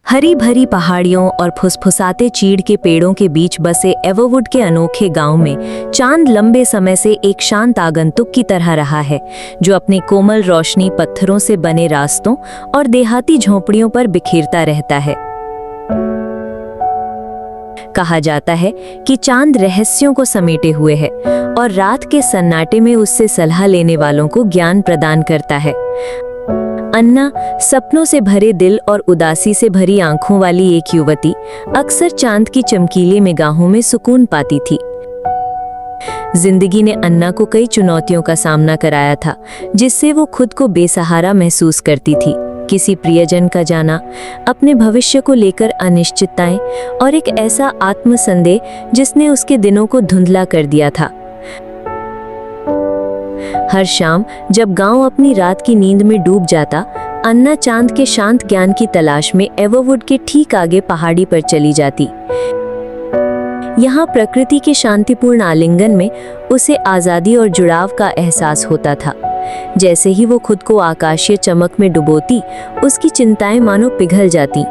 हरी भरी पहाड़ियों और फुसफुसाते चीड़ के पेड़ों के बीच बसे एवोवुड के अनोखे गांव में चांद लंबे समय से एक शांत आगंतुक की तरह रहा है, जो अपनी कोमल रोशनी पत्थरों से बने रास्तों और देहाती झोंपड़ियों पर बिखेरता रहता है। कहा जाता है कि चांद रहस्यों को समेटे हुए है और रात के सन्नाटे में उससे सलाह लेने वालों को ज्ञान प्रदान करता है। अन्ना, सपनों से भरे दिल और उदासी से भरी आंखों वाली एक युवती, अक्सर चांद की चमकीली निगाहों में सुकून पाती थी। जिंदगी ने अन्ना को कई चुनौतियों का सामना कराया था, जिससे वो खुद को बेसहारा महसूस करती थी। किसी प्रियजन का जाना, अपने भविष्य को लेकर अनिश्चितताएं और एक ऐसा आत्मसंदेह जिसने उसके दिनों को धुंधला कर दिया था। हर शाम जब गांव अपनी रात की नींद में डूब जाता, अन्ना चांद के शांत ज्ञान की तलाश में एवोवुड के ठीक आगे पहाड़ी पर चली जाती। यहाँ प्रकृति के शांतिपूर्ण आलिंगन में उसे आज़ादी और जुड़ाव का एहसास होता था। जैसे ही वो खुद को आकाशीय चमक में डुबोती, उसकी चिंताएं मानो पिघल जाती।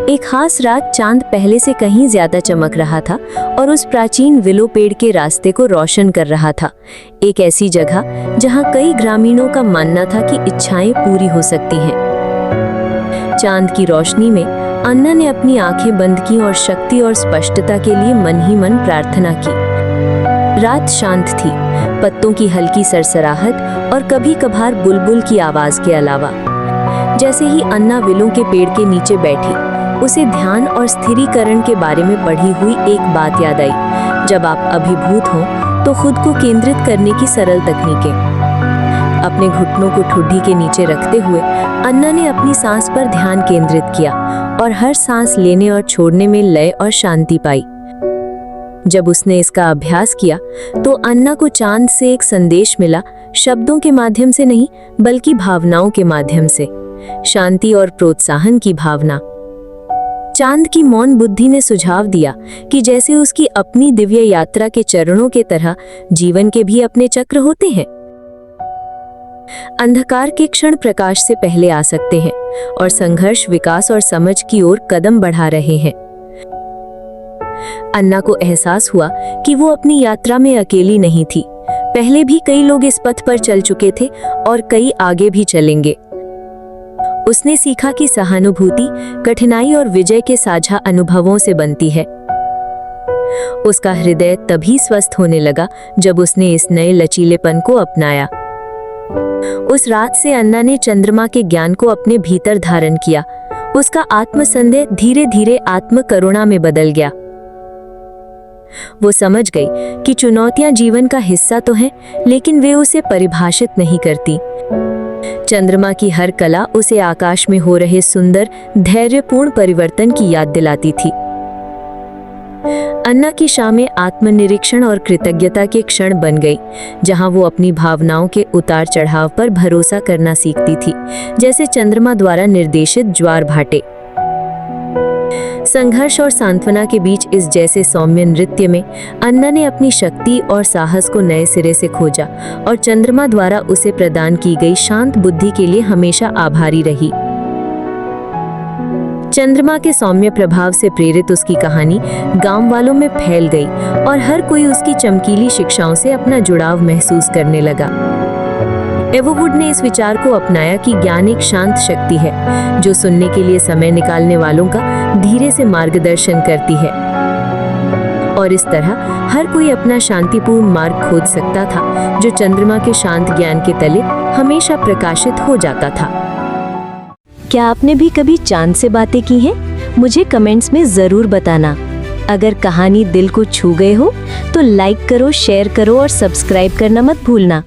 एक खास रात चांद पहले से कहीं ज्यादा चमक रहा था और उस प्राचीन विलो पेड़ के रास्ते को रोशन कर रहा था। एक ऐसी जगह जहां कई ग्रामीणों का मानना था कि इच्छाएं पूरी हो सकती हैं। चांद की रोशनी में अन्ना ने अपनी आंखें बंद की और शक्ति और स्पष्टता के लिए मन ही मन प्रार्थना की। रात शांत थी, पत्तों की हल्की सरसराहट और कभी कभार बुलबुल की आवाज के अलावा। जैसे ही अन्ना विलों के पेड़ के नीचे बैठी, उसे ध्यान और स्थिरीकरण के बारे में पढ़ी हुई एक बात याद आई। जब आप अभिभूत हों तो खुद को केंद्रित करने की सरल तकनीकें। अपने घुटनों को ठुड्डी के नीचे रखते हुए अन्ना ने अपनी सांस पर ध्यान केंद्रित किया और हर सांस लेने और छोड़ने में लय और शांति पाई। जब उसने इसका अभ्यास किया तो अन्ना को चांद से एक संदेश मिला, शब्दों के माध्यम से नहीं बल्कि भावनाओं के माध्यम से। शांति और प्रोत्साहन की भावना। चांद की मौन बुद्धि ने सुझाव दिया कि जैसे उसकी अपनी दिव्य यात्रा के चरणों के तरह जीवन के भी अपने चक्र होते हैं। अंधकार के क्षण प्रकाश से पहले आ सकते हैं और संघर्ष विकास और समझ की ओर कदम बढ़ा रहे हैं। अन्ना को एहसास हुआ कि वो अपनी यात्रा में अकेली नहीं थी। पहले भी कई लोग इस पथ पर चल चुके थे और कई आगे भी चलेंगे। उसने सीखा कि सहानुभूति कठिनाई और विजय के साझा अनुभवों से बनती है। उसका हृदय तभी स्वस्थ होने लगा जब उसने इस नए लचीलेपन को अपनाया। उस रात से अन्ना ने चंद्रमा के ज्ञान को अपने भीतर धारण किया। उसका आत्मसंदेह धीरे धीरे आत्मकरुणा में बदल गया। वो समझ गई कि चुनौतियां जीवन का हिस्सा तो हैं, लेकिन वे उसे परिभाषित नहीं करती। चंद्रमा की हर कला उसे आकाश में हो रहे सुंदर, धैर्यपूर्ण परिवर्तन की याद दिलाती थी। अन्ना की शामें आत्मनिरीक्षण और कृतज्ञता के क्षण बन गई, जहां वो अपनी भावनाओं के उतार चढ़ाव पर भरोसा करना सीखती थी, जैसे चंद्रमा द्वारा निर्देशित ज्वार भाटे। संघर्ष और सांत्वना के बीच इस जैसे सौम्य नृत्य में अन्ना ने अपनी शक्ति और साहस को नए सिरे से खोजा और चंद्रमा द्वारा उसे प्रदान की गई शांत बुद्धि के लिए हमेशा आभारी रही। चंद्रमा के सौम्य प्रभाव से प्रेरित उसकी कहानी गांव वालों में फैल गई और हर कोई उसकी चमकीली शिक्षाओं से अपना जुड़ाव महसूस करने लगा। एवोवुड ने इस विचार को अपनाया कि ज्ञान एक शांत शक्ति है, जो सुनने के लिए समय निकालने वालों का धीरे से मार्गदर्शन करती है। और इस तरह हर कोई अपना शांतिपूर्ण मार्ग खोज सकता था, जो चंद्रमा के शांत ज्ञान के तले हमेशा प्रकाशित हो जाता था। क्या आपने भी कभी चांद से बातें की हैं? मुझे कमेंट्स में जरूर बताना। अगर कहानी दिल को छू गए हो तो लाइक करो, शेयर करो और सब्सक्राइब करना मत भूलना।